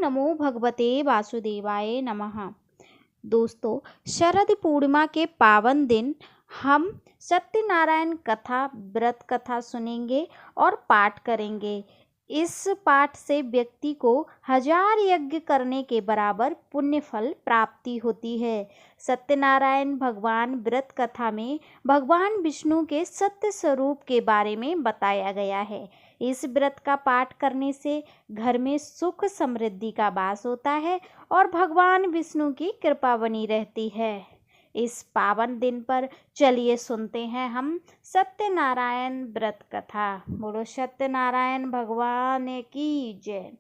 नमो भगवते वासुदेवाय नमः। दोस्तों, शरद पूर्णिमा के पावन दिन हम सत्यनारायण कथा व्रत कथा सुनेंगे और पाठ करेंगे। इस पाठ से व्यक्ति को 1000 यज्ञ करने के बराबर पुण्य फल प्राप्ति होती है। सत्यनारायण भगवान व्रत कथा में भगवान विष्णु के सत्य स्वरूप के बारे में बताया गया है। इस व्रत का पाठ करने से घर में सुख समृद्धि का वास होता है और भगवान विष्णु की कृपा बनी रहती है। इस पावन दिन पर चलिए सुनते हैं हम सत्यनारायण व्रत कथा। बोलो सत्यनारायण भगवान की जय।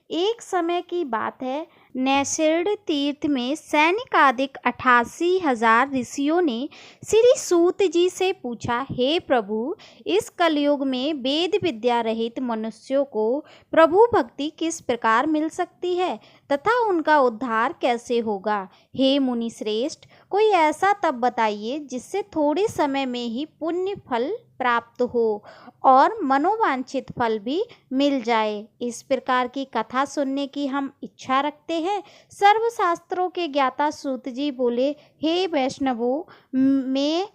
एक समय की बात है, नैषेध तीर्थ में सैनिकाधिक 88,000 ऋषियों ने श्री सूत जी से पूछा, हे प्रभु, इस कलयुग में वेद विद्या रहित मनुष्यों को प्रभु भक्ति किस प्रकार मिल सकती है तथा उनका उद्धार कैसे होगा। हे मुनि श्रेष्ठ, कोई ऐसा तप बताइए जिससे थोड़े समय में ही पुण्य फल प्राप्त हो और मनोवांछित फल भी मिल जाए। इस प्रकार की कथा सुनने की हम इच्छा रखते हैं। सर्वशास्त्रों के ज्ञाता सूत जी बोले, हे वैष्णवों, मैं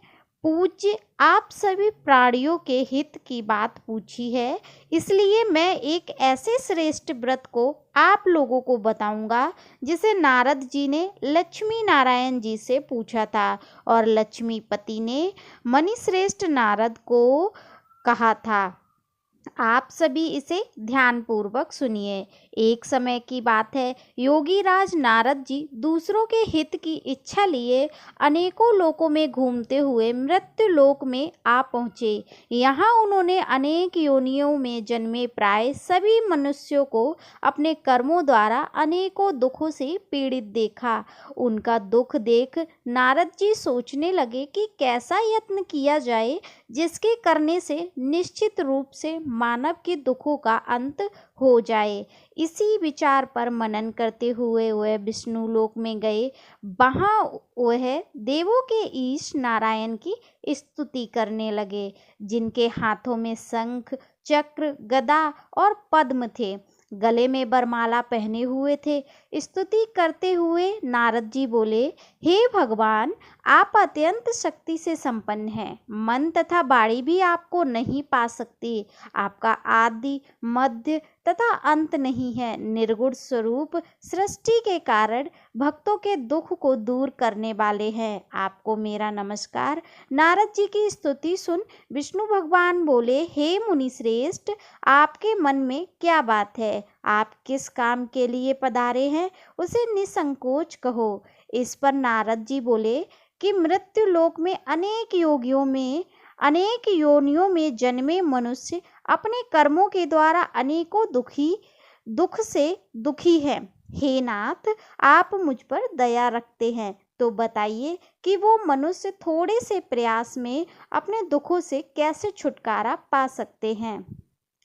पूज्य आप सभी प्राणियों के हित की बात पूछी है, इसलिए मैं एक ऐसे श्रेष्ठ व्रत को आप लोगों को बताऊंगा जिसे नारद जी ने लक्ष्मी नारायण जी से पूछा था और लक्ष्मीपति ने मणिश्रेष्ठ नारद को कहा था। आप सभी इसे ध्यानपूर्वक सुनिए। एक समय की बात है, योगी राज नारद जी दूसरों के हित की इच्छा लिए अनेकों लोकों में घूमते हुए मृत्यु लोक में आ पहुँचे। यहाँ उन्होंने अनेक योनियों में जन्मे प्राय सभी मनुष्यों को अपने कर्मों द्वारा अनेकों दुखों से पीड़ित देखा। उनका दुख देख नारद जी सोचने लगे कि कैसा यत्न किया जाए जिसके करने से निश्चित रूप से मानव के दुखों का अंत हो जाए। इसी विचार पर मनन करते हुए वह विष्णु लोक में गए। वहाँ वह देवों के ईश नारायण की स्तुति करने लगे, जिनके हाथों में शंख, चक्र, गदा और पद्म थे, गले में बरमाला पहने हुए थे। स्तुति करते हुए नारद जी बोले, हे भगवान, आप अत्यंत शक्ति से संपन्न हैं। मन तथा वाणी भी आपको नहीं पा सकती। आपका आदि, मध्य तथा अंत नहीं है। निर्गुण स्वरूप सृष्टि के कारण भक्तों के दुख को दूर करने वाले हैं। आपको मेरा नमस्कार। नारद जी की स्तुति सुन विष्णु भगवान बोले, हे मुनि श्रेष्ठ, आपके मन में क्या बात है? आप किस काम के लिए पधारे हैं, उसे निसंकोच कहो। इस पर नारद जी बोले कि मृत्यु लोक में अनेक योनियों में जन्मे मनुष्य अपने कर्मों के द्वारा अनेकों दुख से दुखी है। हे नाथ, आप मुझ पर दया रखते हैं, तो बताइए कि वो मनुष्य थोड़े से प्रयास में अपने दुखों से कैसे छुटकारा पा सकते हैं।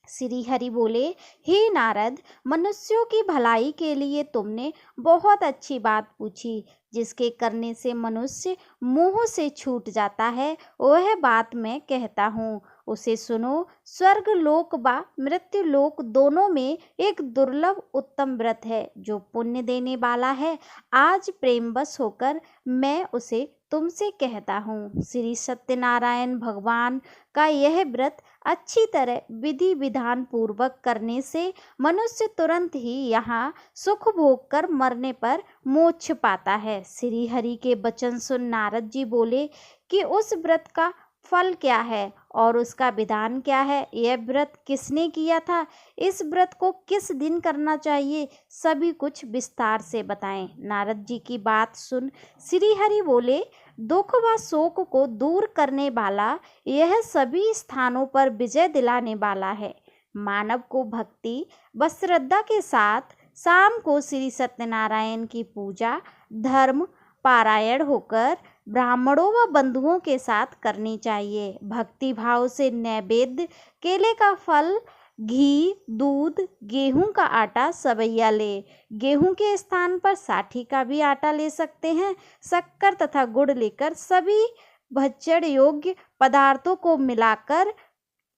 श्री हरि बोले, हे नारद, मनुष्यों की भलाई के लिए तुमने बहुत अच्छी बात पूछी। जिसके करने से मनुष्य मोह से छूट जाता है, वह बात मैं कहता हूँ, उसे सुनो। स्वर्ग लोक व मृत्यु लोक दोनों में एक दुर्लभ उत्तम व्रत है जो पुण्य देने वाला है। आज प्रेमवश होकर मैं उसे तुमसे कहता हूँ। श्री सत्यनारायण भगवान का यह व्रत अच्छी तरह विधि विधान पूर्वक करने से मनुष्य तुरंत ही यहाँ सुख भोग कर मरने पर मोक्ष पाता है। श्री हरि के वचन सुन नारद जी बोले कि उस व्रत का फल क्या है और उसका विधान क्या है? यह व्रत किसने किया था? इस व्रत को किस दिन करना चाहिए? सभी कुछ विस्तार से बताएं। नारद जी की बात सुन श्री हरि बोले, दुख व शोक को दूर करने वाला, यह सभी स्थानों पर विजय दिलाने वाला है। मानव को भक्ति व श्रद्धा के साथ शाम को श्री सत्यनारायण की पूजा धर्म पारायण होकर ब्राह्मणों व बंधुओं के साथ करनी चाहिए। भक्ति भाव से नैवेद्य, केले का फल, घी, दूध, गेहूं का आटा सवैया ले। गेहूं के स्थान पर साठी का भी आटा ले सकते हैं। शक्कर तथा गुड़ लेकर सभी भक्षण योग्य पदार्थों को मिलाकर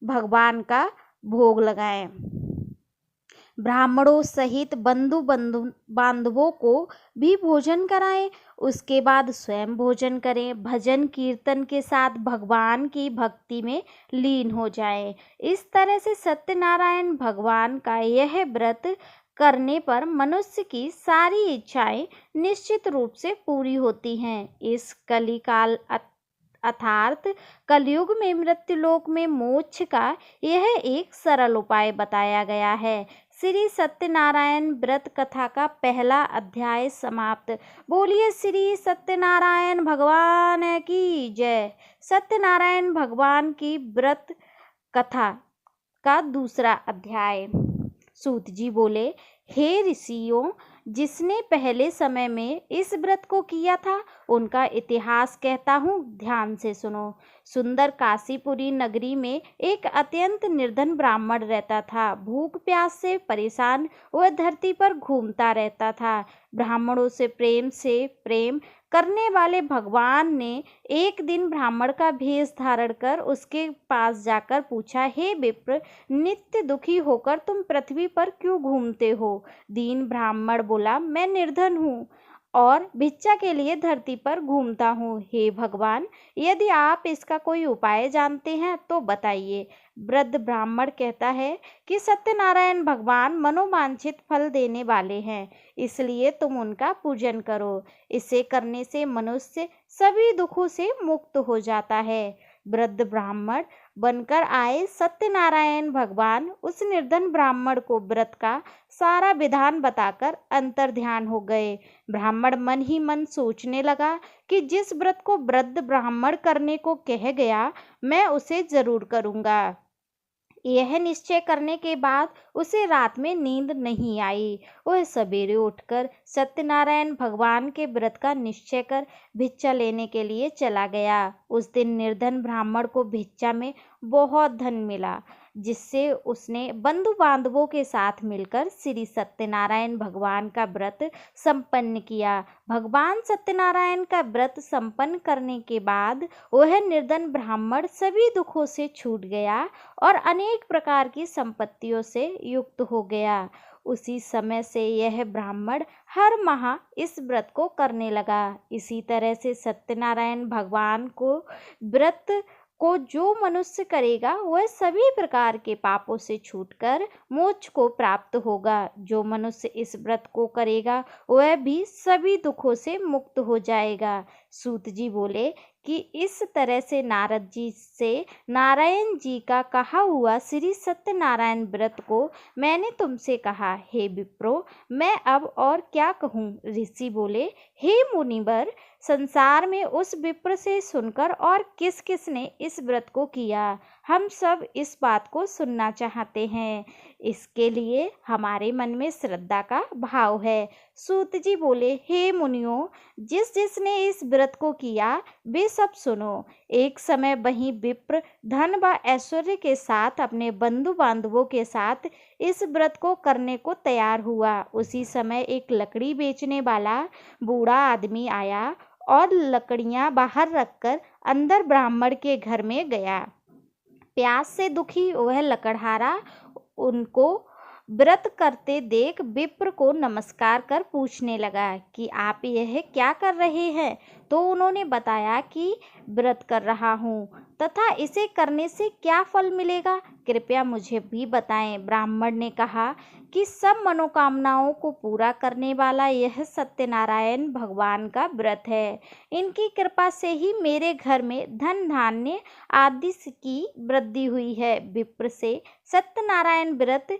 भगवान का भोग लगाएं। ब्राह्मणों सहित बंधु बांधवों को भी भोजन कराएं। उसके बाद स्वयं भोजन करें। भजन कीर्तन के साथ भगवान की भक्ति में लीन हो जाएं। इस तरह से सत्यनारायण भगवान का यह व्रत करने पर मनुष्य की सारी इच्छाएं निश्चित रूप से पूरी होती हैं। इस कलिकाल अर्थात कलयुग में मृत्युलोक में मोक्ष का यह एक सरल उपाय बताया गया है। श्री सत्यनारायण व्रत कथा का पहला अध्याय समाप्त। बोलिए श्री सत्यनारायण भगवान की जय। सत्यनारायण भगवान की व्रत कथा का दूसरा अध्याय। सूत जी बोले, हे ऋषियों, जिसने पहले समय में इस व्रत को किया था उनका इतिहास कहता हूँ, ध्यान से सुनो। सुंदर काशीपुरी नगरी में एक अत्यंत निर्धन ब्राह्मण रहता था। भूख प्यास से परेशान वह धरती पर घूमता रहता था। ब्राह्मणों से प्रेम करने वाले भगवान ने एक दिन ब्राह्मण का भेष धारण कर उसके पास जाकर पूछा, हे विप्र, नित्य दुखी होकर तुम पृथ्वी पर क्यों घूमते हो? दीन ब्राह्मण बोला, मैं निर्धन हूँ और भिक्षा के लिए धरती पर घूमता हूँ। हे भगवान, यदि आप इसका कोई उपाय जानते हैं तो बताइए। वृद्ध ब्राह्मण कहता है कि सत्यनारायण भगवान मनोवांछित फल देने वाले हैं, इसलिए तुम उनका पूजन करो। इसे करने से मनुष्य सभी दुखों से मुक्त हो जाता है। वृद्ध ब्राह्मण बनकर आए सत्यनारायण भगवान उस निर्धन ब्राह्मण को व्रत का सारा विधान बताकर अंतर्ध्यान हो गए। ब्राह्मण मन ही मन सोचने लगा कि जिस व्रत को वृद्ध ब्राह्मण करने को कह गया, मैं उसे जरूर करूँगा। यह निश्चय करने के बाद उसे रात में नींद नहीं आई। वह सवेरे उठकर सत्यनारायण भगवान के व्रत का निश्चय कर भिक्षा लेने के लिए चला गया। उस दिन निर्धन ब्राह्मण को भिक्षा में बहुत धन मिला, जिससे उसने बंधु बांधवों के साथ मिलकर श्री सत्यनारायण भगवान का व्रत संपन्न किया। भगवान सत्यनारायण का व्रत संपन्न करने के बाद वह निर्धन ब्राह्मण सभी दुखों से छूट गया और अनेक प्रकार की संपत्तियों से युक्त हो गया। उसी समय से यह ब्राह्मण हर माह इस व्रत को करने लगा। इसी तरह से सत्यनारायण भगवान को व्रत को जो मनुष्य करेगा वह सभी प्रकार के पापों से छूटकर मोक्ष को प्राप्त होगा। जो मनुष्य इस व्रत को करेगा वह भी सभी दुखों से मुक्त हो जाएगा। सूत जी बोले कि इस तरह से नारद जी से नारायण जी का कहा हुआ श्री सत्यनारायण व्रत को मैंने तुमसे कहा। हे विप्रो, मैं अब और क्या कहूँ? ऋषि बोले, हे मुनिवर, संसार में उस विप्र से सुनकर और किस किस ने इस व्रत को किया, हम सब इस बात को सुनना चाहते हैं। इसके लिए हमारे मन में श्रद्धा का भाव है। सूत जी बोले, हे मुनियों, जिसने इस व्रत को किया वे सब सुनो। एक समय वहीं विप्र धन व ऐश्वर्य के साथ अपने बंधु बांधवों के साथ इस व्रत को करने को तैयार हुआ। उसी समय एक लकड़ी बेचने वाला बूढ़ा आदमी आया और लकड़ियां बाहर रखकर अंदर ब्राह्मण के घर में गया। प्यास से दुखी वह लकड़हारा उनको व्रत करते देख विप्र को नमस्कार कर पूछने लगा कि आप यह क्या कर रहे हैं? तो उन्होंने बताया कि व्रत कर रहा हूँ तथा इसे करने से क्या फल मिलेगा, कृपया मुझे भी बताएं। ब्राह्मण ने कहा कि सब मनोकामनाओं को पूरा करने वाला यह सत्यनारायण भगवान का व्रत है। इनकी कृपा से ही मेरे घर में धन धान्य आदि की वृद्धि हुई है। विप्र से सत्यनारायण व्रत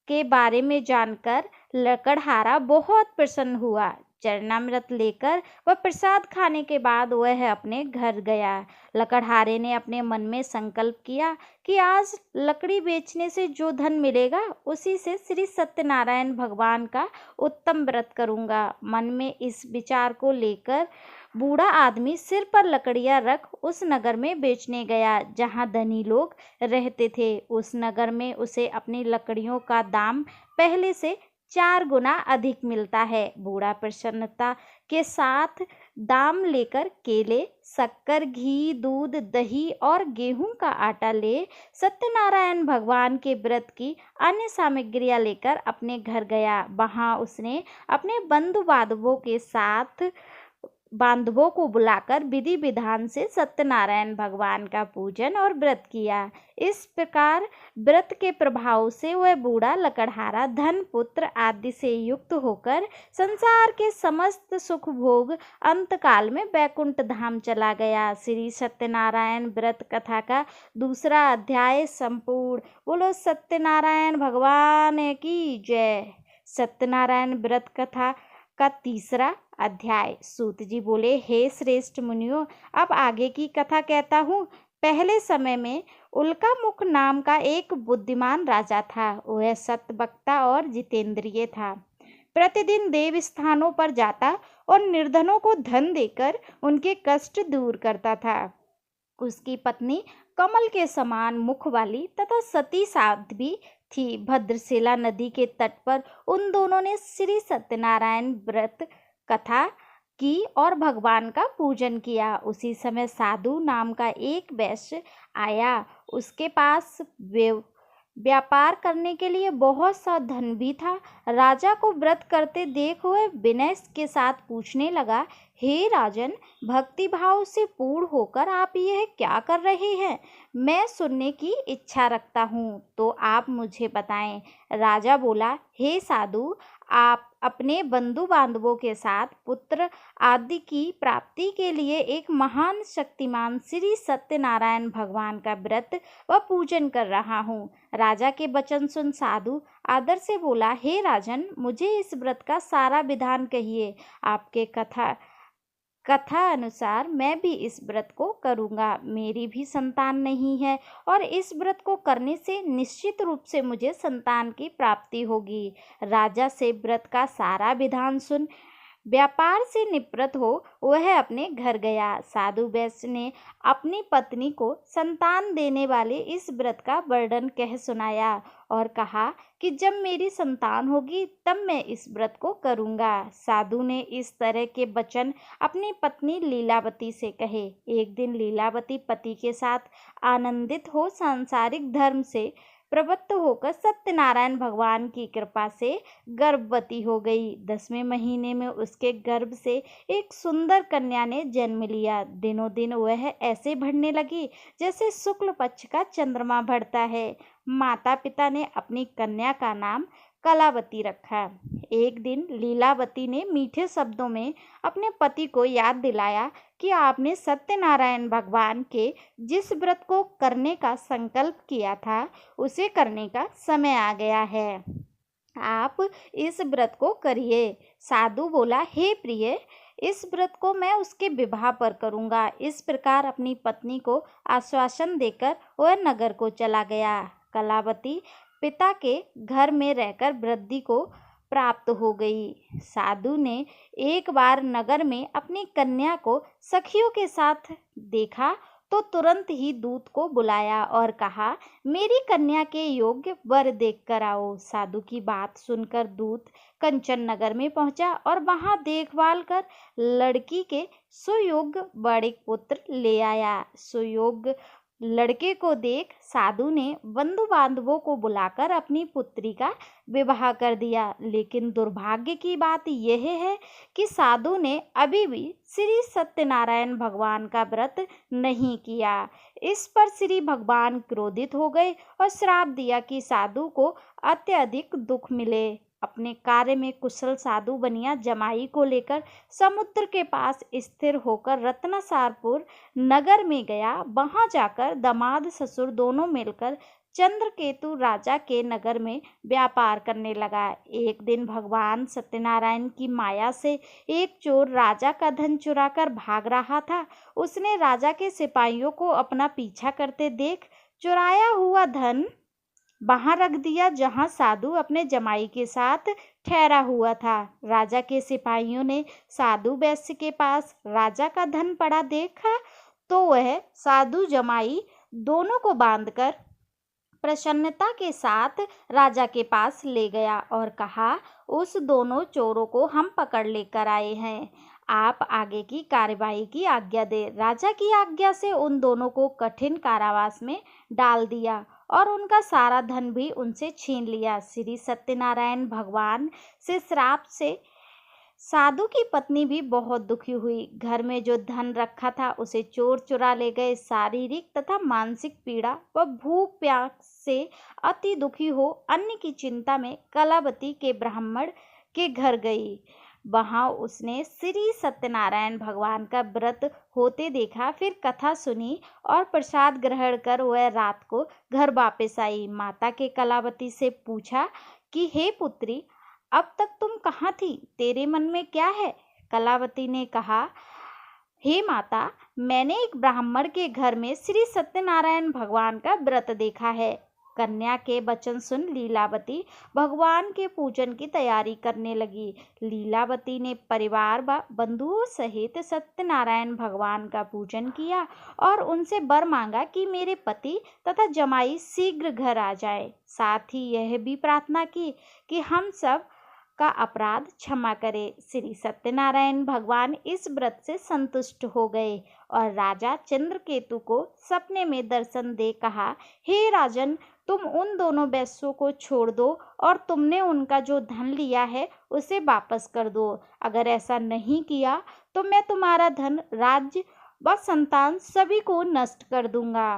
के बारे में जानकर लकड़हारा बहुत प्रसन्न हुआ। चरणामृत लेकर वह प्रसाद खाने के बाद वह अपने घर गया। लकड़हारे ने अपने मन में संकल्प किया कि आज लकड़ी बेचने से जो धन मिलेगा उसी से श्री सत्यनारायण भगवान का उत्तम व्रत करूंगा। मन में इस विचार को लेकर बूढ़ा आदमी सिर पर लकड़ियां रख उस नगर में बेचने गया जहां धनी लोग रहते थे। उस नगर में उसे अपनी लकड़ियों का दाम पहले से 4 गुना अधिक मिलता है। बूढ़ा प्रसन्नता के साथ दाम लेकर केले, शक्कर, घी, दूध, दही और गेहूं का आटा ले सत्यनारायण भगवान के व्रत की अन्य सामग्रियां लेकर अपने घर गया। वहां उसने अपने बांधवों को बुलाकर विधि विधान से सत्यनारायण भगवान का पूजन और व्रत किया। इस प्रकार व्रत के प्रभाव से वह बूढ़ा लकड़हारा धन, पुत्र आदि से युक्त होकर संसार के समस्त सुख भोग अंतकाल में बैकुंठ धाम चला गया। श्री सत्यनारायण व्रत कथा का दूसरा अध्याय संपूर्ण। बोलो सत्यनारायण भगवान की जय। सत्यनारायण व्रत कथा का तीसरा अध्याय। सूत जी बोले, हे श्रेष्ठ मुनियों, अब आगे की कथा कहता हूँ। पहले समय में उल्कामुख नाम का एक बुद्धिमान राजा था। वह सत्यवक्ता और जितेंद्रिय था। प्रतिदिन देव स्थानों पर जाता और निर्धनों को धन देकर उनके कष्ट दूर करता था। उसकी पत्नी कमल के समान मुख वाली तथा सती साध्वी थी। भद्रशिला नदी के तट पर उन दोनों ने श्री सत्यनारायण व्रत कथा की और भगवान का पूजन किया। उसी समय साधु नाम का एक वैश्य आया। उसके पास व्यापार करने के लिए बहुत सा धन भी था। राजा को व्रत करते देख वह विनय के साथ पूछने लगा, हे राजन, भक्ति भाव से पूर्ण होकर आप यह क्या कर रहे हैं? मैं सुनने की इच्छा रखता हूँ, तो आप मुझे बताएं। राजा बोला, हे साधु, आप अपने बंधु बांधवों के साथ पुत्र आदि की प्राप्ति के लिए एक महान शक्तिमान श्री सत्यनारायण भगवान का व्रत व पूजन कर रहा हूँ। राजा के वचन सुन साधु आदर से बोला, हे राजन, मुझे इस व्रत का सारा विधान कहिए। आपके कथा अनुसार मैं भी इस व्रत को करूँगा। मेरी भी संतान नहीं है और इस व्रत को करने से निश्चित रूप से मुझे संतान की प्राप्ति होगी। राजा से व्रत का सारा विधान सुन व्यापार से निवृत्त हो वह अपने घर गया। साधु वैश्य ने अपनी पत्नी को संतान देने वाले इस व्रत का वर्णन कह सुनाया और कहा कि जब मेरी संतान होगी तब मैं इस व्रत को करूँगा। साधु ने इस तरह के वचन अपनी पत्नी लीलावती से कहे। एक दिन लीलावती पति के साथ आनंदित हो सांसारिक धर्म से प्रवृत्त होकर सत्यनारायण भगवान की कृपा से गर्भवती हो गई। 10वें महीने में उसके गर्भ से एक सुंदर कन्या ने जन्म लिया। दिनों दिन वह ऐसे बढ़ने लगी जैसे शुक्ल पक्ष का चंद्रमा बढ़ता है। माता पिता ने अपनी कन्या का नाम कलावती रखा। एक दिन लीलावती ने मीठे शब्दों में अपने पति को याद दिलाया कि आपने सत्यनारायण भगवान के जिस व्रत को करने का संकल्प किया था उसे करने का समय आ गया है। आप इस व्रत को करिए। साधु बोला, हे प्रिय, इस व्रत को मैं उसके विवाह पर करूँगा। इस प्रकार अपनी पत्नी को आश्वासन देकर वह नगर को चला गया। कलावती पिता के घर में रहकर वृद्धि को प्राप्त हो गई। साधु ने एक बार नगर में अपनी कन्या को सखियों के साथ देखा तो तुरंत ही दूत को बुलाया और कहा, मेरी कन्या के योग्य वर देख कर आओ। साधु की बात सुनकर दूत कंचन नगर में पहुंचा और वहां देखभाल कर लड़की के सुयोग्य बड़े पुत्र ले आया। सुयोग्य लड़के को देख साधु ने बंधु बांधवों को बुलाकर अपनी पुत्री का विवाह कर दिया। लेकिन दुर्भाग्य की बात यह है कि साधु ने अभी भी श्री सत्यनारायण भगवान का व्रत नहीं किया। इस पर श्री भगवान क्रोधित हो गए और श्राप दिया कि साधु को अत्यधिक दुख मिले। अपने कार्य में कुशल साधु बनिया जमाई को लेकर समुद्र के पास स्थिर होकर रत्नसारपुर नगर में गया। वहां जाकर दामाद ससुर दोनों मिलकर चंद्रकेतु राजा के नगर में व्यापार करने लगा। एक दिन भगवान सत्यनारायण की माया से एक चोर राजा का धन चुराकर भाग रहा था। उसने राजा के सिपाहियों को अपना पीछा करते देख चुराया हुआ धन वहां रख दिया जहां साधु अपने जमाई के साथ ठहरा हुआ था। राजा के सिपाहियों ने साधु वैश्य के पास राजा का धन पड़ा देखा तो वह साधु जमाई दोनों को बांधकर प्रसन्नता के साथ राजा के पास ले गया और कहा, उस दोनों चोरों को हम पकड़ लेकर आए हैं, आप आगे की कार्यवाही की आज्ञा दे। राजा की आज्ञा से उन दोनों को कठिन कारावास में डाल दिया और उनका सारा धन भी उनसे छीन लिया। श्री सत्यनारायण भगवान से श्राप से साधु की पत्नी भी बहुत दुखी हुई। घर में जो धन रखा था उसे चोर चुरा ले गए। शारीरिक तथा मानसिक पीड़ा व भूख प्यास से अति दुखी हो अन्न की चिंता में कलावती के ब्राह्मण के घर गई। वहां उसने श्री सत्यनारायण भगवान का व्रत होते देखा। फिर कथा सुनी और प्रसाद ग्रहण कर वह रात को घर वापस आई। माता के कलावती से पूछा कि हे पुत्री, अब तक तुम कहाँ थी? तेरे मन में क्या है? कलावती ने कहा, हे माता, मैंने एक ब्राह्मण के घर में श्री सत्यनारायण भगवान का व्रत देखा है। कन्या के वचन सुन लीलावती भगवान के पूजन की तैयारी करने लगी। लीलावती ने परिवार व बंधुओं सहित सत्यनारायण भगवान का पूजन किया और उनसे वर मांगा कि मेरे पति तथा जमाई शीघ्र घर आ जाए। साथ ही यह भी प्रार्थना की कि हम सब का अपराध क्षमा करे। श्री सत्यनारायण भगवान इस व्रत से संतुष्ट हो गए और राजा चंद्रकेतु को सपने में दर्शन दे कहा, हे राजन, तुम उन दोनों वैश्यों को छोड़ दो और तुमने उनका जो धन लिया है उसे वापस कर दो। अगर ऐसा नहीं किया तो मैं तुम्हारा धन, राज्य व संतान सभी को नष्ट कर दूंगा।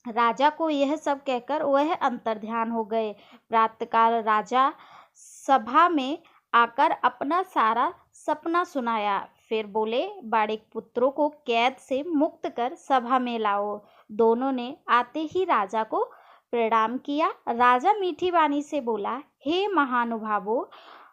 राजा को यह सब कहकर वह अंतर्ध्यान हो गए। प्रातःकाल राजा सभा में आकर अपना सारा सपना सुनाया। फिर बोले, बाड़िक पुत्रों को कैद से मुक्त कर सभा में लाओ। दोनों ने आते ही राजा को प्रणाम किया। राजा मीठी वाणी से बोला, हे महानुभावों,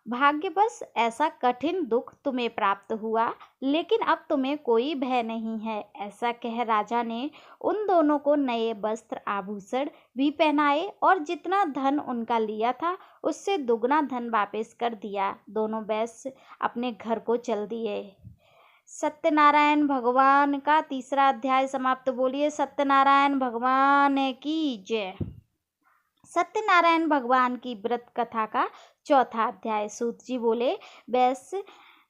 भाग्यवश ऐसा कठिन दुख तुम्हें प्राप्त हुआ, लेकिन अब तुम्हें कोई भय नहीं है। ऐसा कह राजा ने उन दोनों को नए वस्त्र आभूषण भी पहनाए और जितना धन उनका लिया था उससे दुगना धन वापस कर दिया। दोनों वैश्य अपने घर को चल दिए। सत्यनारायण भगवान का तीसरा अध्याय समाप्त। बोलिए सत्यनारायण भगवान की जय। सत्यनारायण भगवान की व्रत कथा का चौथा अध्याय। सूत जी बोले, वैश्य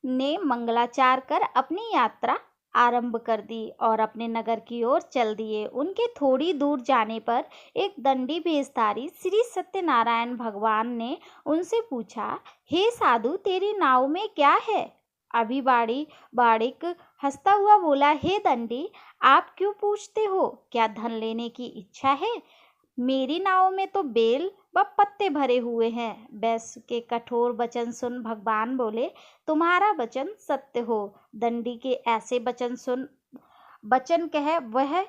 ने मंगलाचार कर अपनी यात्रा आरंभ कर दी और अपने नगर की ओर चल दिए। उनके थोड़ी दूर जाने पर एक दंडी भेषधारी श्री सत्यनारायण भगवान ने उनसे पूछा, हे साधु, तेरी नाव में क्या है? अभी बाड़िक हंसता हुआ बोला, हे दंडी, आप क्यों पूछते हो? क्या धन लेने की इच्छा है? मेरी नाव में तो बेल व पत्ते भरे हुए हैं। वैश्य के कठोर वचन सुन भगवान बोले, तुम्हारा वचन सत्य हो। दंडी के ऐसे वचन कह वह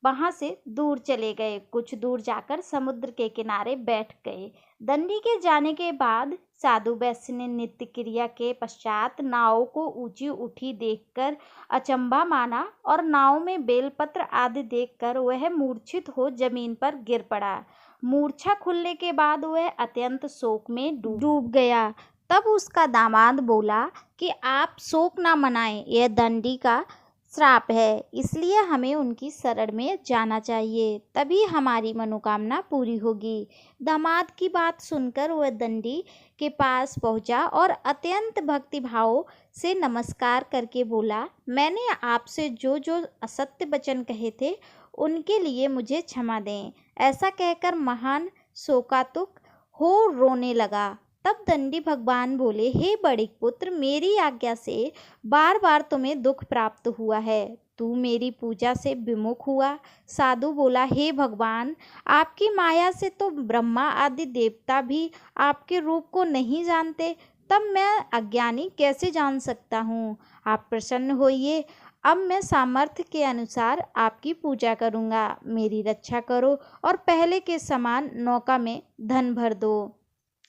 वहां से दूर चले गए। कुछ दूर जाकर समुद्र के किनारे बैठ गए। दंडी के जाने के बाद साधु वैश्य ने नित्य क्रिया के पश्चात नाव को ऊंची उठी देखकर अचंभा माना और नाव में बेलपत्र आदि देखकर वह मूर्छित हो जमीन पर गिर पड़ा। मूर्छा खुलने के बाद वह अत्यंत शोक में डूब गया। तब उसका दामाद बोला कि आप शोक ना मनाएं, यह दंडी का श्राप है, इसलिए हमें उनकी शरण में जाना चाहिए, तभी हमारी मनोकामना पूरी होगी। दामाद की बात सुनकर वह दंडी के पास पहुंचा और अत्यंत भक्तिभाव से नमस्कार करके बोला, मैंने आपसे जो जो असत्य वचन कहे थे उनके लिए मुझे क्षमा दें। ऐसा कहकर महान शोकातुर हो रोने लगा। तब दंडी भगवान बोले, हे बड़िक पुत्र, मेरी आज्ञा से बार बार तुम्हें दुख प्राप्त हुआ है। तू मेरी पूजा से विमुख हुआ। साधु बोला, हे भगवान, आपकी माया से तो ब्रह्मा आदि देवता भी आपके रूप को नहीं जानते, तब मैं अज्ञानी कैसे जान सकता हूँ? आप प्रसन्न होइए, अब मैं सामर्थ्य के अनुसार आपकी पूजा करूँगा। मेरी रक्षा करो और पहले के समान नौका में धन भर दो।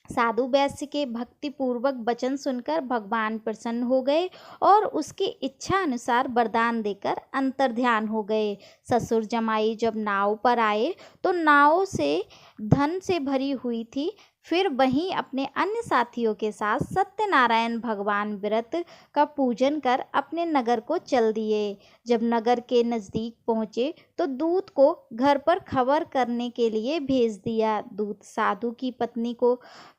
साधु वैश्य के भक्तिपूर्वक वचन सुनकर भगवान प्रसन्न हो गए और उसकी इच्छा अनुसार वरदान देकर अंतर्ध्यान हो गए। ससुर जमाई जब नाव पर आए तो नाव से धन से भरी हुई थी। फिर वहीं अपने अन्य साथियों के साथ सत्यनारायण भगवान व्रत का पूजन कर अपने नगर को चल दिए। जब नगर के नज़दीक पहुँचे तो दूत को घर पर खबर करने के लिए भेज दिया। दूत साधु की पत्नी को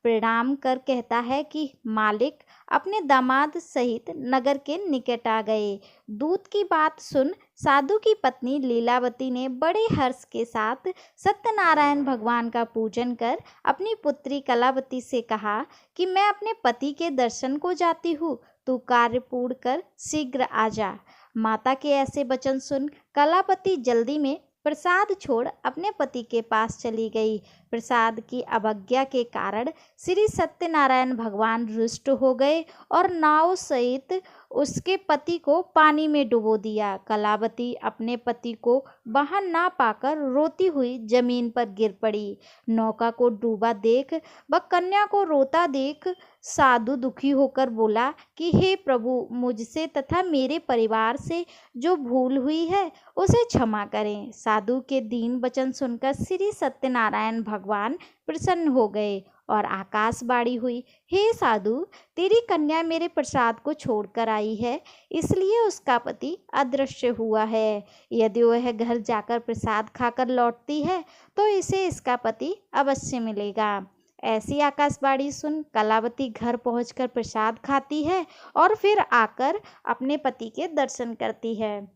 प्रणाम कर कहता है कि मालिक अपने दामाद सहित नगर के निकट आ गए। दूत की बात सुन साधु की पत्नी लीलावती ने बड़े हर्ष के साथ सत्यनारायण भगवान का पूजन कर अपनी पुत्री कलावती से कहा कि मैं अपने पति के दर्शन को जाती हूँ, तू कार्य पूर्ण कर शीघ्र आ जा। माता के ऐसे वचन सुन कलावती जल्दी में प्रसाद छोड़ अपने पति के पास चली गई। प्रसाद की अवज्ञा के कारण श्री सत्यनारायण भगवान रुष्ट हो गए और नाव सहित उसके पति को पानी में डुबो दिया। कलावती अपने पति को वहां ना पाकर रोती हुई जमीन पर गिर पड़ी। नौका को डूबा देख व कन्या को रोता देख साधु दुखी होकर बोला कि हे प्रभु, मुझसे तथा मेरे परिवार से जो भूल हुई है उसे क्षमा करें। साधु के दीन वचन सुनकर श्री सत्यनारायण भगवान प्रसन्न हो गए और आकाशवाणी हुई, हे साधु, तेरी कन्या मेरे प्रसाद को छोड़कर आई है, इसलिए उसका पति अदृश्य हुआ है। यदि वह घर जाकर प्रसाद खाकर लौटती है तो इसे इसका पति अवश्य मिलेगा। ऐसी आकाशवाणी सुन कलावती घर पहुंचकर प्रसाद खाती है और फिर आकर अपने पति के दर्शन करती है।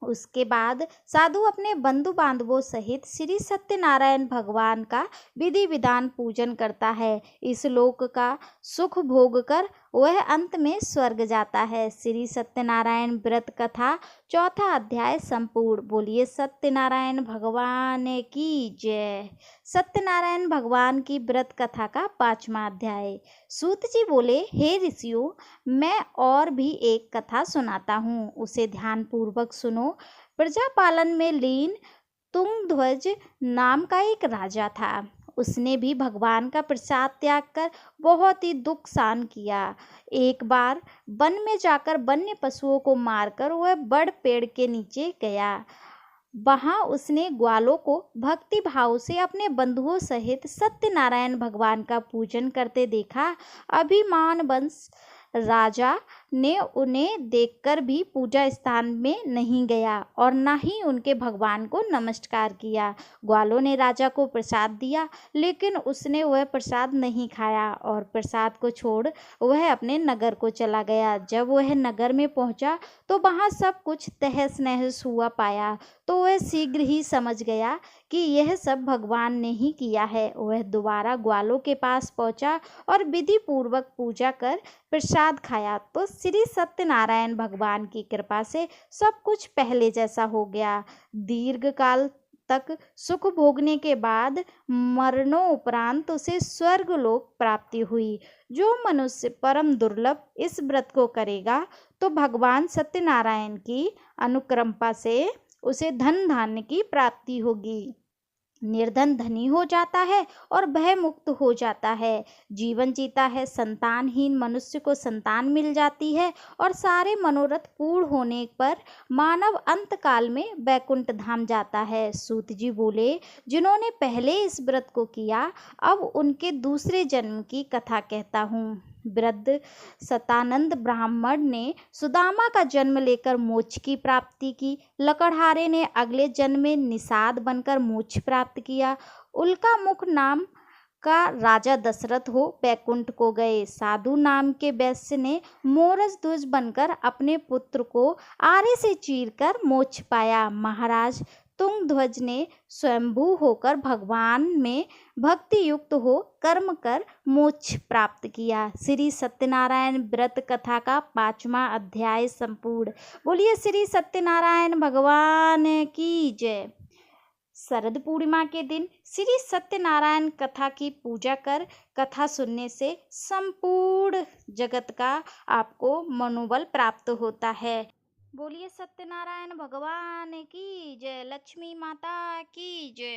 उसके बाद साधु अपने बंधु बांधवों सहित श्री सत्यनारायण भगवान का विधि विधान पूजन करता है। इस लोक का सुख भोग कर वह अंत में स्वर्ग जाता है। श्री सत्यनारायण व्रत कथा चौथा अध्याय संपूर्ण। बोलिए सत्यनारायण भगवान की जय। सत्यनारायण भगवान की व्रत कथा का 5वां अध्याय। सूत जी बोले, हे ऋषियों, मैं और भी एक कथा सुनाता हूँ, उसे ध्यान पूर्वक सुनो। प्रजापालन में लीन तुंगध्वज नाम का एक राजा था। उसने भी भगवान का प्रसाद त्याग कर बहुत ही दुख सहन किया। एक बार वन में जाकर वन्य पशुओं को मारकर वह बड़ पेड़ के नीचे गया। वहां उसने ग्वालों को भक्ति भाव से अपने बंधुओं सहित सत्यनारायण भगवान का पूजन करते देखा। अभिमान वंश राजा ने उन्हें देखकर भी पूजा स्थान में नहीं गया और न ही उनके भगवान को नमस्कार किया। ग्वालों ने राजा को प्रसाद दिया, लेकिन उसने वह प्रसाद नहीं खाया और प्रसाद को छोड़ वह अपने नगर को चला गया। जब वह नगर में पहुंचा तो वहां सब कुछ तहस नहस हुआ पाया, तो वह शीघ्र ही समझ गया कि यह सब भगवान ने ही किया है। वह दोबारा ग्वालों के पास पहुंचा और विधि पूर्वक पूजा कर प्रसाद खाया तो श्री सत्यनारायण भगवान की कृपा से सब कुछ पहले जैसा हो गया। दीर्घ काल तक सुख भोगने के बाद मरणोपरांत उसे स्वर्गलोक प्राप्ति हुई। जो मनुष्य परम दुर्लभ इस व्रत को करेगा तो भगवान सत्यनारायण की अनुकंपा से उसे धन धान्य की प्राप्ति होगी। निर्धन धनी हो जाता है और भय मुक्त हो जाता है। जीवन जीता है, संतानहीन मनुष्य को संतान मिल जाती है और सारे मनोरथ पूर्ण होने पर मानव अंत काल में वैकुंठ धाम जाता है। सूत जी बोले, जिन्होंने पहले इस व्रत को किया, अब उनके दूसरे जन्म की कथा कहता हूँ। वृद्ध सतानंद ब्राह्मण ने सुदामा का जन्म लेकर मोक्ष की प्राप्ति की। लकड़हारे ने अगले जन्म में निषाद बनकर मोक्ष प्राप्त किया। उल्का मुख नाम का राजा दशरथ हो वैकुंठ को गए। साधु नाम के वैश्य ने मोरज ध्वज बनकर अपने पुत्र को आरे से चीरकर मोक्ष पाया। महाराज तुंगध्वज ने स्वयंभू होकर भगवान में भक्ति युक्त हो कर्म कर मोक्ष प्राप्त किया। श्री सत्यनारायण व्रत कथा का 5वां अध्याय संपूर्ण। बोलिए श्री सत्यनारायण भगवान की जय। शरद पूर्णिमा के दिन श्री सत्यनारायण कथा की पूजा कर कथा सुनने से संपूर्ण जगत का आपको मनोबल प्राप्त होता है। बोलिए सत्यनारायण भगवान की जय। लक्ष्मी माता की जय।